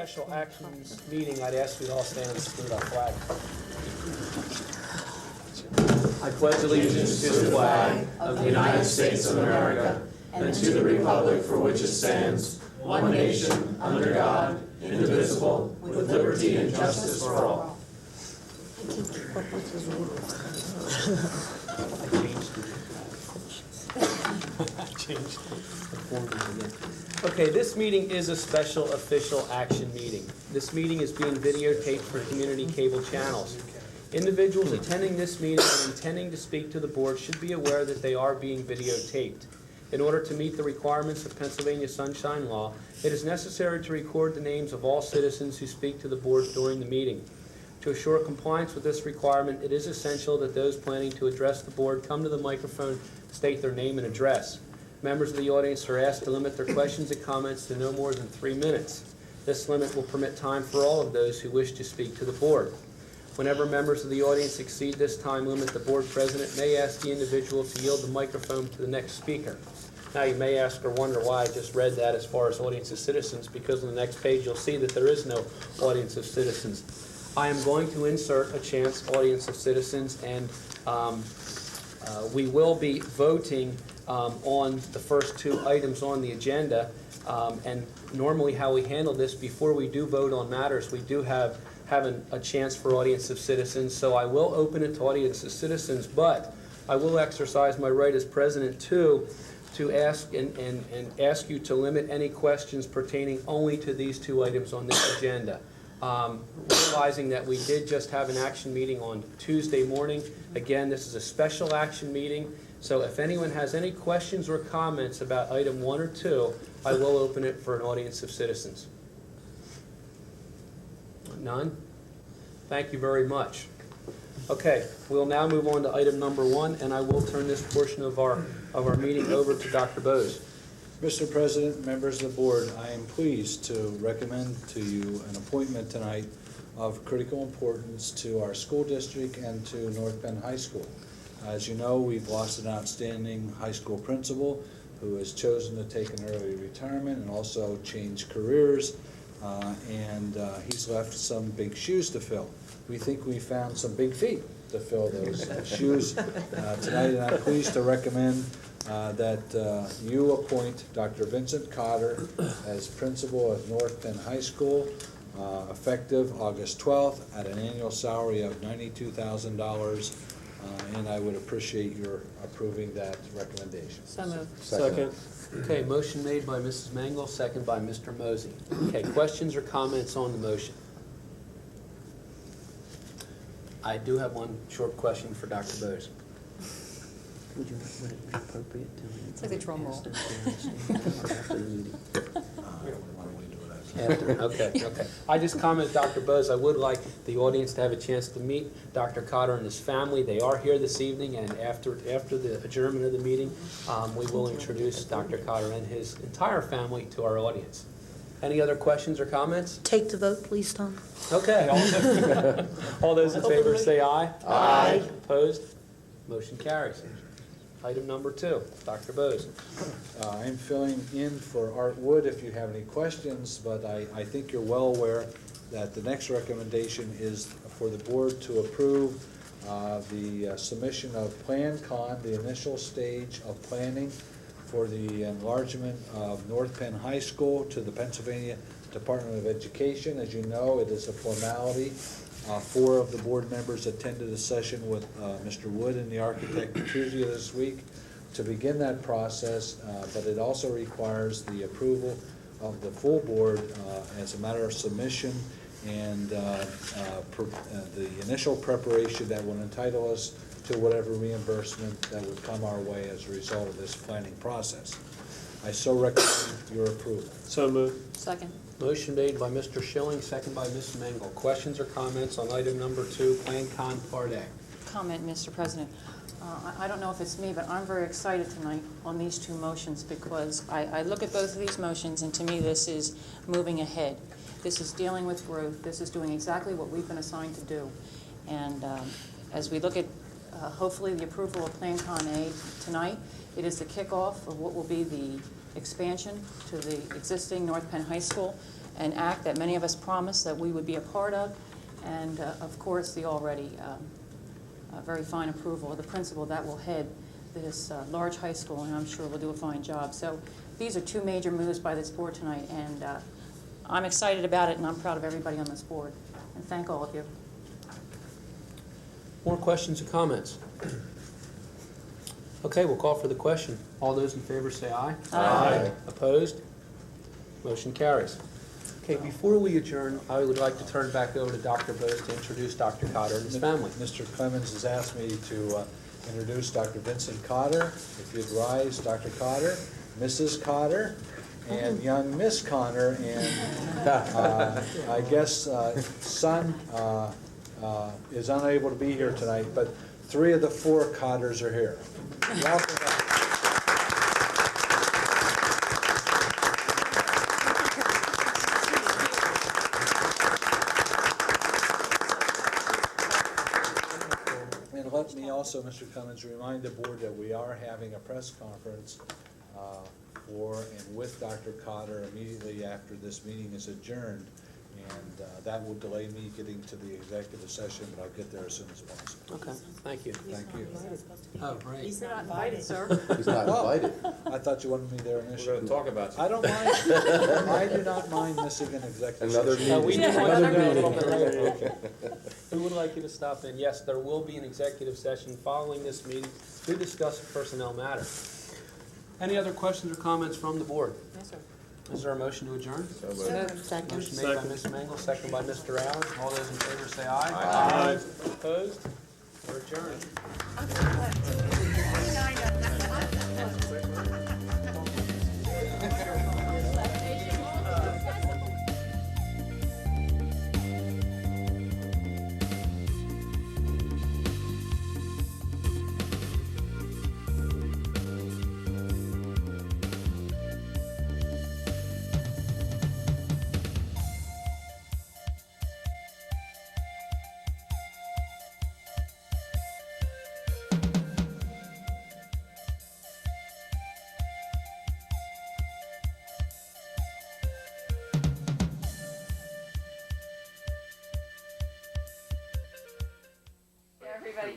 special actions meeting, I'd ask you to all stand and salute our flag. I pledge allegiance to the flag of the United States of America and to the republic for which it stands, one nation, under God, indivisible, with liberty and justice for all. Okay, this meeting is a special official action meeting. This meeting is being videotaped for community cable channels. Individuals attending this meeting and intending to speak to the board should be aware that they are being videotaped. In order to meet the requirements of Pennsylvania Sunshine Law, it is necessary to record the names of all citizens who speak to the board during the meeting. To assure compliance with this requirement, it is essential that those planning to address the board come to the microphone, state their name and address. Members of the audience are asked to limit their questions and comments to no more than 3 minutes. This limit will permit time for all of those who wish to speak to the board. Whenever members of the audience exceed this time limit, the board president may ask the individual to yield the microphone to the next speaker. Now you may ask or wonder why I just read that as far as audience of citizens, because on the next page you'll see that there is no audience of citizens. I am going to insert a chance audience of citizens, and we will be voting on the first 2 items on the agenda. And normally how we handle this, before we do vote on matters, we do have a chance for audience of citizens. So I will open it to audience of citizens, but I will exercise my right as president to ask and ask you to limit any questions pertaining only to these 2 items on this agenda. Realizing that we did just have an action meeting on Tuesday morning. Again, this is a special action meeting, so if anyone has any questions or comments about item 1 or 2, I will open it for an audience of citizens. None? Thank you very much. Okay, we'll now move on to item number 1, and I will turn this portion of our meeting over to Dr. Bose. Mr. President, members of the board, I am pleased to recommend to you an appointment tonight of critical importance to our school district and to North Penn High School. As you know, we've lost an outstanding high school principal who has chosen to take an early retirement and also change careers, and he's left some big shoes to fill. We think we found some big feet to fill those shoes tonight, and I'm pleased to recommend that you appoint Dr. Vincent Cotter as principal of North Penn High School, effective August 12th at an annual salary of $92,000, and I would appreciate your approving that recommendation. So moved. Second. Okay, motion made by Mrs. Mangle, second by Mr. Mosey. Okay, questions or comments on the motion? I do have one short question for Dr. Bose. Would it be appropriate to... It's like a drum roll. Okay. I just comment, Dr. Bose, I would like the audience to have a chance to meet Dr. Cotter and his family. They are here this evening, and after the adjournment of the meeting, we will introduce Dr. Cotter and his entire family to our audience. Any other questions or comments? Take the vote, please, Tom. Okay. All those in favor say aye. Aye. Opposed? Motion carries. Item number 2, Dr. Bose. I'm filling in for Art Wood if you have any questions, but I think you're well aware that the next recommendation is for the board to approve the submission of PlanCon, the initial stage of planning for the enlargement of North Penn High School, to the Pennsylvania Department of Education. As you know, it is a formality. 4 of the board members attended a session with Mr. Wood and the architect Tuesday this week to begin that process, but it also requires the approval of the full board as a matter of submission and the initial preparation that will entitle us to whatever reimbursement that would come our way as a result of this planning process. I so recommend your approval. So moved. Second. Motion made by Mr. Schilling, second by Ms. Mangle. Questions or comments on item number 2, PlanCon Part A? Comment, Mr. President. I don't know if it's me, but I'm very excited tonight on these 2 motions because I look at both of these motions, and to me this is moving ahead. This is dealing with growth. This is doing exactly what we've been assigned to do. And as we look at hopefully the approval of PlanCon A tonight, it is the kickoff of what will be the expansion to the existing North Penn High School. an act that many of us promised that we would be a part of, and of course the already very fine approval of the principal that will head this large high school, and I'm sure will do a fine job. So these are two major moves by this board tonight, and I'm excited about it, and I'm proud of everybody on this board, and thank all of you. More questions or comments? Okay, we'll call for the question. All those in favor say aye. Aye. Opposed? Motion carries. Okay, before we adjourn, I would like to turn back over to Dr. Bose to introduce Dr. Cotter and his family. Mr. Clemens has asked me to introduce Dr. Vincent Cotter. If you'd rise, Dr. Cotter, Mrs. Cotter, and young Miss Cotter, and I guess son is unable to be here tonight, but 3 of the 4 Cotters are here. Welcome back. And let me also, Mr. Cummins, remind the board that we are having a press conference for and with Dr. Cotter immediately after this meeting is adjourned. And that will delay me getting to the executive session, but I'll get there as soon as possible. Okay, thank you. Thank you. Oh, right. He's not invited, sir. He's not invited. I thought you wanted me there initially. We're going to talk about you. I don't mind. I do not mind missing an executive Another session. We meeting. do want you to go a Another little bit later. meeting. We would like you to stop in. Yes, there will be an executive session following this meeting to discuss a personnel matter. Any other questions or comments from the board? Yes, sir. Is there a motion to adjourn? Second. Motion made by Ms. Mengel, second by Mr. Allen. All those in favor say aye. Aye. Opposed? We're adjourned.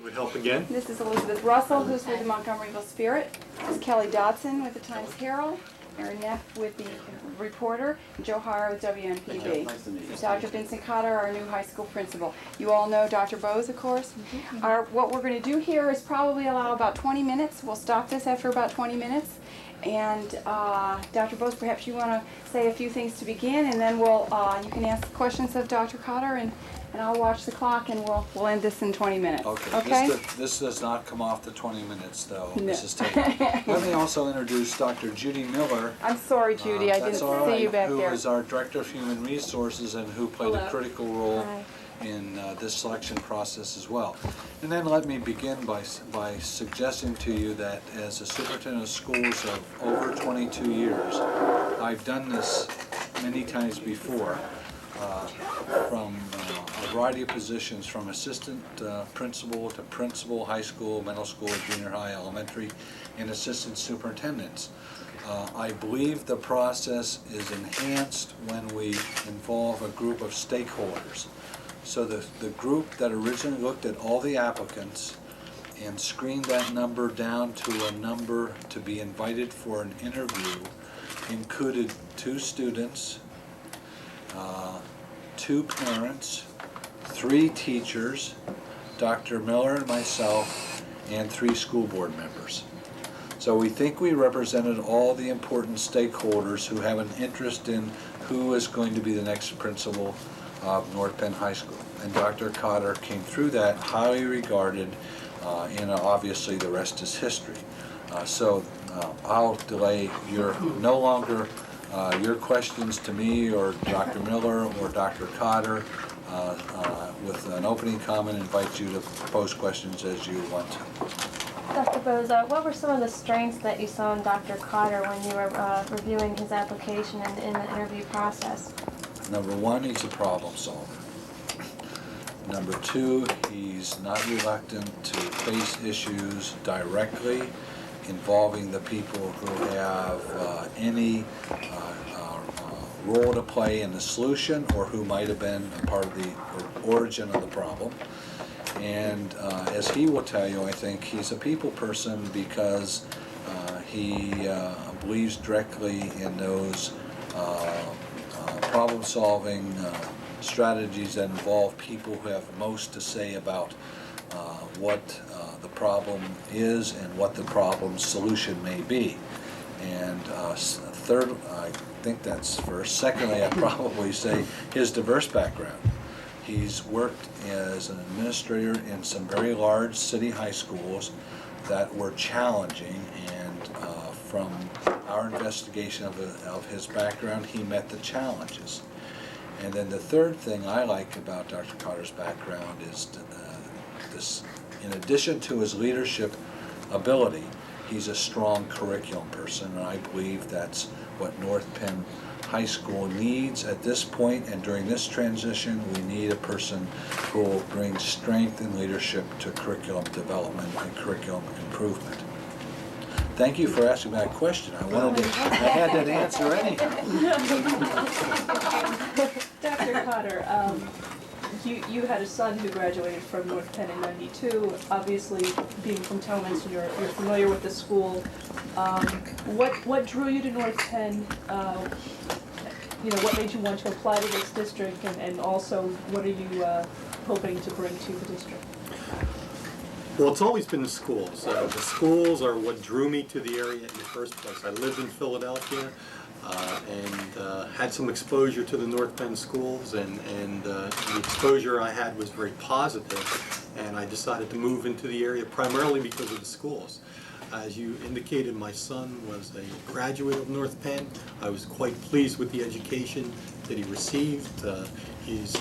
Would help again. This is Elizabeth Russell, who's with the Montgomeryville Spirit. This is Kelly Dodson with the Times Herald. Aaron Neff with the Reporter. And Joe Hara with WNPV. This is Dr. Vincent Cotter, our new high school principal. You all know Dr. Bose, of course. What we're going to do here is probably allow about 20 minutes. We'll stop this after about 20 minutes. And Dr. Bose, perhaps you want to say a few things to begin, and then you can ask questions of Dr. Cotter, and I'll watch the clock, and we'll end this in 20 minutes. Okay. This does not come off the 20 minutes, though, No. Mrs. Tate. Let me also introduce Dr. Judy Miller. I'm sorry, Judy, I didn't That's all see right, you back there. Who is our Director of Human Resources and who played a Hello. critical role Hi. in this selection process as well. And then let me begin by suggesting to you that as a superintendent of schools of over 22 years, I've done this many times before, from a variety of positions, from assistant principal to principal, high school, middle school, junior high, elementary, and assistant superintendents. I believe the process is enhanced when we involve a group of stakeholders. So the group that originally looked at all the applicants and screened that number down to a number to be invited for an interview included 2 students, 2 parents, 3 teachers, Dr. Miller and myself, and 3 school board members. So we think we represented all the important stakeholders who have an interest in who is going to be the next principal of North Penn High School. And Dr. Cotter came through that, highly regarded, and obviously the rest is history. So I'll delay no longer your questions to me or Dr. Miller or Dr. Cotter. With an opening comment, invite you to pose questions as you want to. Dr. Bose, what were some of the strengths that you saw in Dr. Cotter when you were reviewing his application and in the interview process? Number 1, he's a problem solver. Number 2, he's not reluctant to face issues directly involving the people who have any role to play in the solution or who might have been a part of the origin of the problem. And as he will tell you, I think he's a people person because he believes directly in those problem-solving strategies that involve people who have most to say about what the problem is and what the problem solution may be. And third, I think that's first. Secondly, I'd probably say his diverse background. He's worked as an administrator in some very large city high schools that were challenging, and from our investigation of his background, he met the challenges. And then the third thing I like about Dr. Cotter's background is this, in addition to his leadership ability, he's a strong curriculum person, and I believe that's what North Penn High School needs at this point, and during this transition, we need a person who will bring strength and leadership to curriculum development and curriculum improvement. Thank you for asking that question. I had that answer anyhow. Dr. Cotter, you had a son who graduated from North Penn in '92. Obviously, being from Towmenson, you're familiar with the school. What drew you to North Penn? What made you want to apply to this district, and also what are you hoping to bring to the district? Well, it's always been the schools. The schools are what drew me to the area in the first place. I lived in Philadelphia and had some exposure to the North Penn schools, and the exposure I had was very positive, and I decided to move into the area primarily because of the schools. As you indicated, my son was a graduate of North Penn. I was quite pleased with the education that he received. He's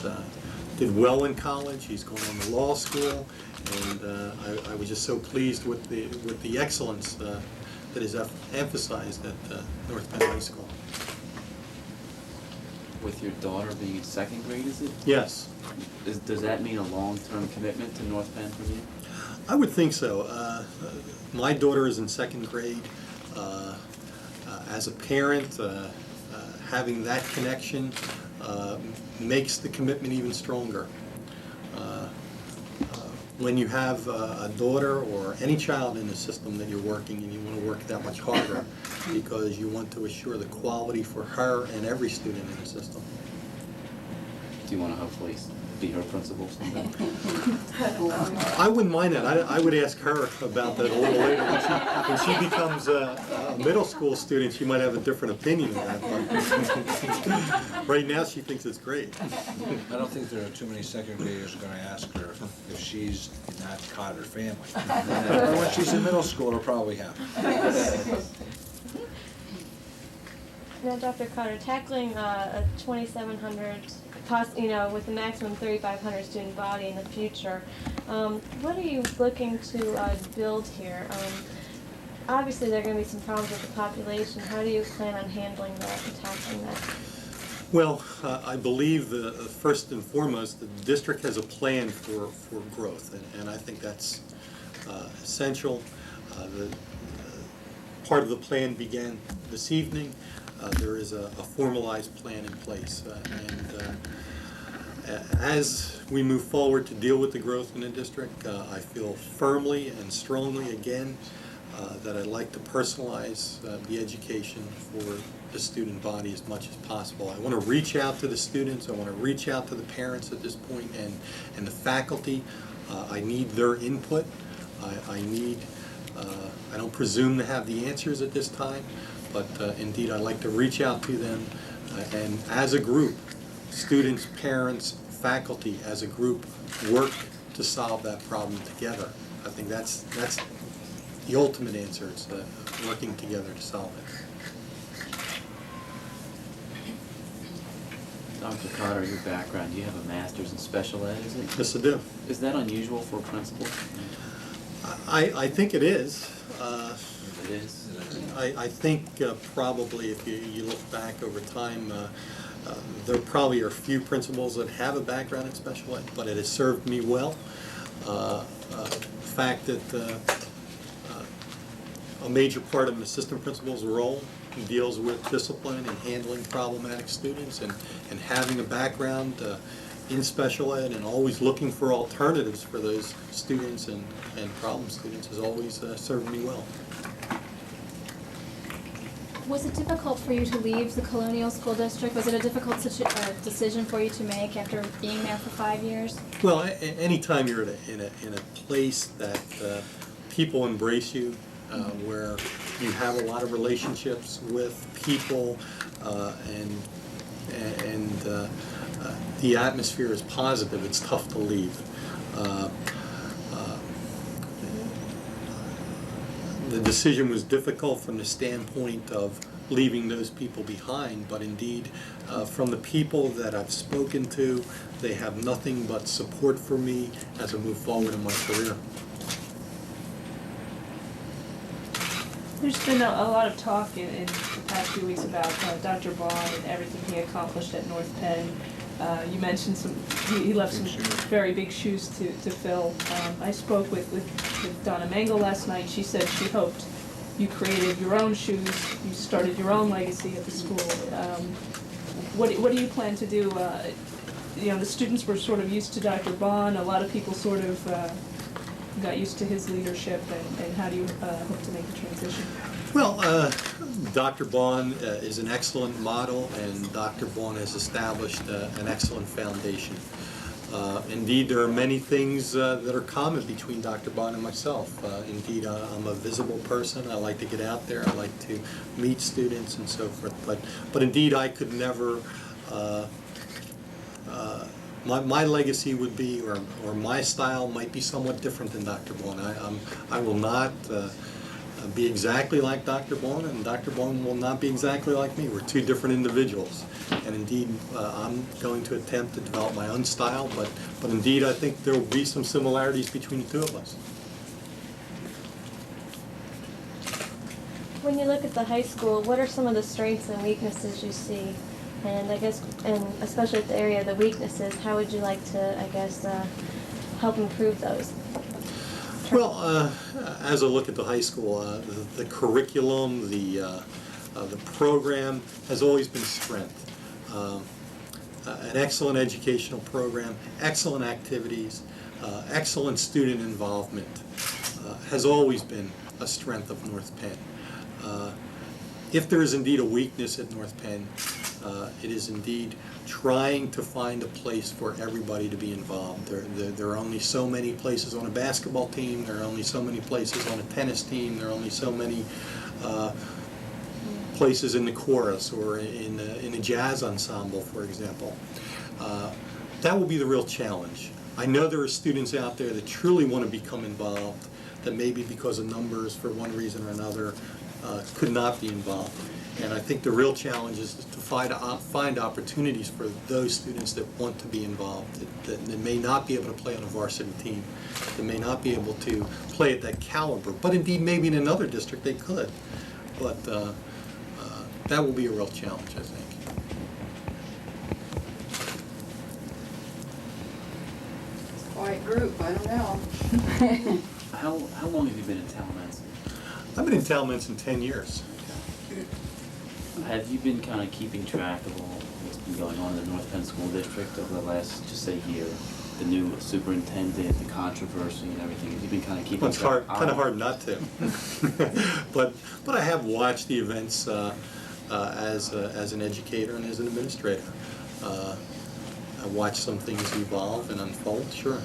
did well in college. He's going on to law school, and I was just so pleased with the excellence that is emphasized at North Penn High School. With your daughter being in second grade, is it? Yes. Does that mean a long-term commitment to North Penn from you? I would think so. My daughter is in second grade. As a parent, having that connection makes the commitment even stronger. When you have a daughter or any child in the system that you're working, and you want to work that much harder because you want to assure the quality for her and every student in the system. Do you want to hopefully be her principal someday? I wouldn't mind that. I would ask her about that a little later. When she becomes a middle school student, she might have a different opinion of that. But right now, she thinks it's great. I don't think there are too many second graders going to ask her if she's not Cotter family. Or when she's in middle school, it'll probably happen. Now, Dr. Cotter, tackling a 2,700, with a maximum 3,500 student body in the future, what are you looking to build here? Obviously, there are going to be some problems with the population. How do you plan on handling that and tackling that? Well, I believe first and foremost, the district has a plan for growth, and I think that's essential. Part of the plan began this evening. There is a formalized plan in place, and as we move forward to deal with the growth in the district, I feel firmly and strongly again that I'd like to personalize the education for the student body as much as possible. I want to reach out to the students, I want to reach out to the parents at this point, and the faculty. I need their input. I don't presume to have the answers at this time, but indeed I'd like to reach out to them, and as a group, students, parents, faculty, as a group, work to solve that problem together. I think that's the ultimate answer. It's working together to solve it. Dr. Cotter, your background, you have a master's in special ed, is it? Yes, I do. Is that unusual for a principal? I think it is. It is? I think probably if you look back over time, there probably are few principals that have a background in special ed, but it has served me well. The fact that a major part of an assistant principal's role deals with discipline and handling problematic students, and having a background in special ed and always looking for alternatives for those students and problem students has always served me well. Was it difficult for you to leave the Colonial School District? Was it a difficult decision for you to make after being there for 5 years? Well, anytime you're in a place that people embrace you, where you have a lot of relationships with people, and the atmosphere is positive, it's tough to leave. The decision was difficult from the standpoint of leaving those people behind, but indeed, from the people that I've spoken to, they have nothing but support for me as I move forward in my career. There's been a lot of talk in the past few weeks about Dr. Bond and everything he accomplished at North Penn. You mentioned he left some very big shoes to fill. I spoke with Donna Mangle last night. She said she hoped you created your own shoes, you started your own legacy at the school. What do you plan to do? The students were sort of used to Dr. Bond. A lot of people sort of got used to his leadership, and how do you hope to make the transition? Well, Dr. Bond is an excellent model, and Dr. Bond has established an excellent foundation. Indeed, there are many things that are common between Dr. Bond and myself. Indeed, I'm a visible person. I like to get out there. I like to meet students and so forth. But indeed, I could never. My legacy would be, or my style might be somewhat different than Dr. Bond. I will not be exactly like Dr. Bond, and Dr. Bond will not be exactly like me. We're two different individuals, and indeed, I'm going to attempt to develop my own style. But indeed, I think there will be some similarities between the two of us. When you look at the high school, what are some of the strengths and weaknesses you see? And I guess, and especially at the area of the weaknesses, how would you like to, help improve those? Well, as I look at the high school, the curriculum, the program has always been a strength. An excellent educational program, excellent activities, excellent student involvement has always been a strength of North Penn. If there is indeed a weakness at North Penn, it is indeed trying to find a place for everybody to be involved. There are only so many places on a basketball team, there are only so many places on a tennis team, there are only so many places in the chorus or in a jazz ensemble, for example. That will be the real challenge. I know there are students out there that truly want to become involved, that maybe because of numbers, for one reason or another, could not be involved. And I think the real challenge is to find opportunities for those students that want to be involved, that may not be able to play on a varsity team, that may not be able to play at that caliber, but indeed maybe in another district they could. But that will be a real challenge, I think. Quiet group, I don't know. How long have you been in Talmadge? I've been in Talmadge 10 years. Have you been kind of keeping track of all what's been going on in the North Penn School District over the last, just say, year? The new superintendent, the controversy and everything. Have you been kind of keeping Well, it's track? kind of hard not to. but I have watched the events as an educator and as an administrator. I watched some things evolve and unfold, sure.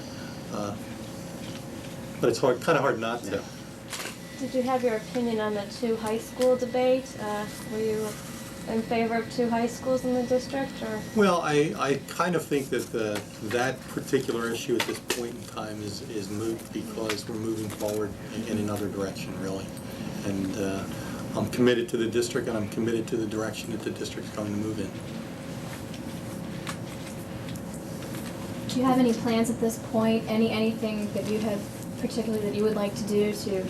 But it's kind of hard not to. Did you have your opinion on the 2 high school debate? Were you in favor of 2 high schools in the district, or? Well, I kind of think that that particular issue at this point in time is moot, because we're moving forward in another direction, really. And I'm committed to the district, and I'm committed to the direction that the district's going to move in. Do you have any plans at this point? Anything that you have particularly that you would like to do to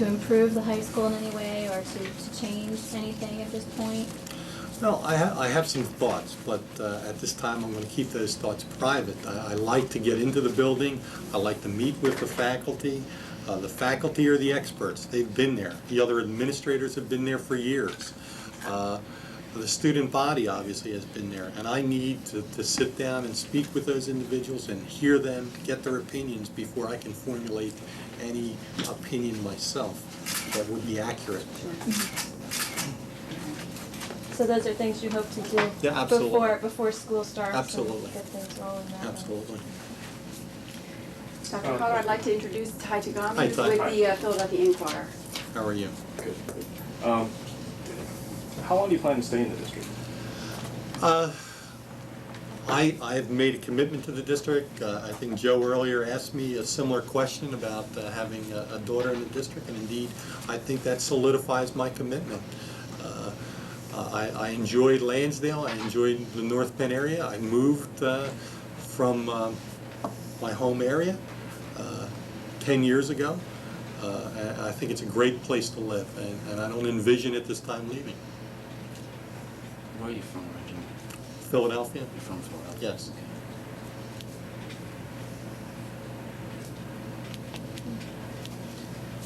improve the high school in any way, or to change anything at this point? Well, I have some thoughts, but at this time I'm going to keep those thoughts private. I like to get into the building. I like to meet with the faculty. The faculty are the experts. They've been there. The other administrators have been there for years. The student body obviously has been there, and I need to sit down and speak with those individuals and hear them, get their opinions before I can formulate any opinion myself that would be accurate. So those are things you hope to do Yeah, absolutely. before school starts Absolutely. and get things rolling that way. Absolutely. Dr. Carter, I'd like to introduce Ty Tagami Hi, with Ty. the Philadelphia Inquirer. How are you? Good. How long do you plan to stay in the district? I've made a commitment to the district. I think Joe earlier asked me a similar question about having a daughter in the district, and indeed, I think that solidifies my commitment. I enjoyed Lansdale. I enjoyed the North Penn area. I moved from my home area 10 years ago. And I think it's a great place to live, and I don't envision at this time leaving. Where are you from originally? Philadelphia? You're from Philadelphia? Yes. Okay.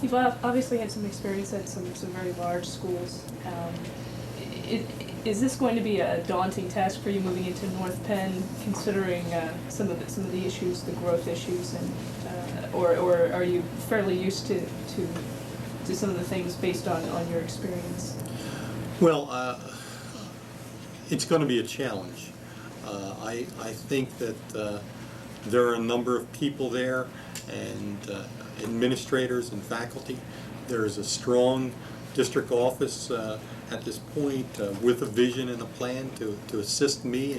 You've obviously had some experience at some very large schools. Is this going to be a daunting task for you moving into North Penn, considering some of the issues, the growth issues, and or are you fairly used to some of the things based on your experience? Well, it's going to be a challenge. I think that there are a number of people there, and administrators and faculty. There is a strong district office at this point with a vision and a plan to assist me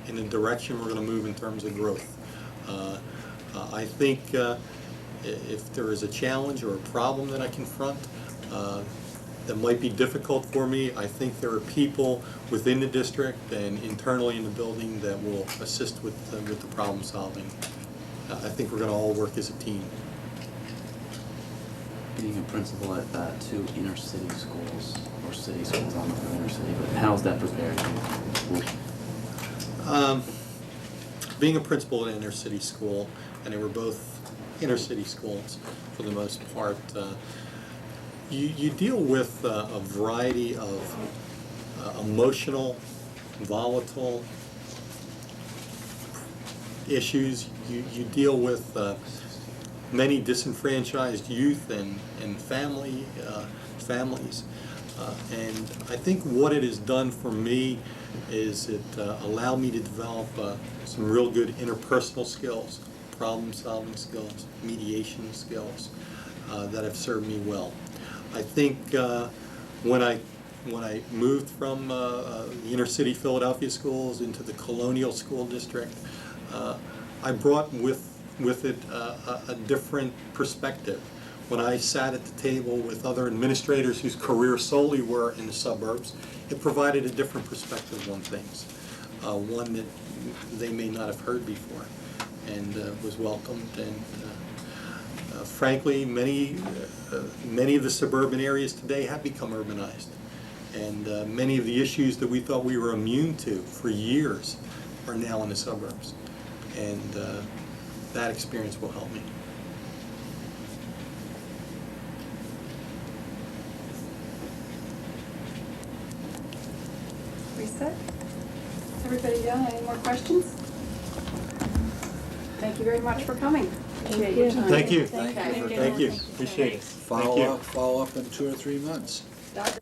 in the direction we're going to move in terms of growth. I think if there is a challenge or a problem that I confront that might be difficult for me, I think there are people within the district and internally in the building that will assist with the problem solving. I think we're going to all work as a team. Being a principal at two inner city schools, or city schools, I don't know if they're inner city, but how's that prepared you? Being a principal at an inner city school, and they were both inner city schools for the most part, you deal with a variety of emotional, volatile issues. You deal with many disenfranchised youth and families. And I think what it has done for me is it allowed me to develop some real good interpersonal skills, problem-solving skills, mediation skills that have served me well. I think when I moved from the inner city Philadelphia schools into the Colonial School District, I brought with it a different perspective. When I sat at the table with other administrators whose careers solely were in the suburbs, it provided a different perspective on things, one that they may not have heard before, and was welcomed. And frankly, many of the suburban areas today have become urbanized, and many of the issues that we thought we were immune to for years are now in the suburbs, and that experience will help me. Reset. Everybody done? Any more questions? Thank you very much for coming. Appreciate your time. Thank you. Okay. Thank you. Appreciate it. Follow up in 2 or 3 months. Dr.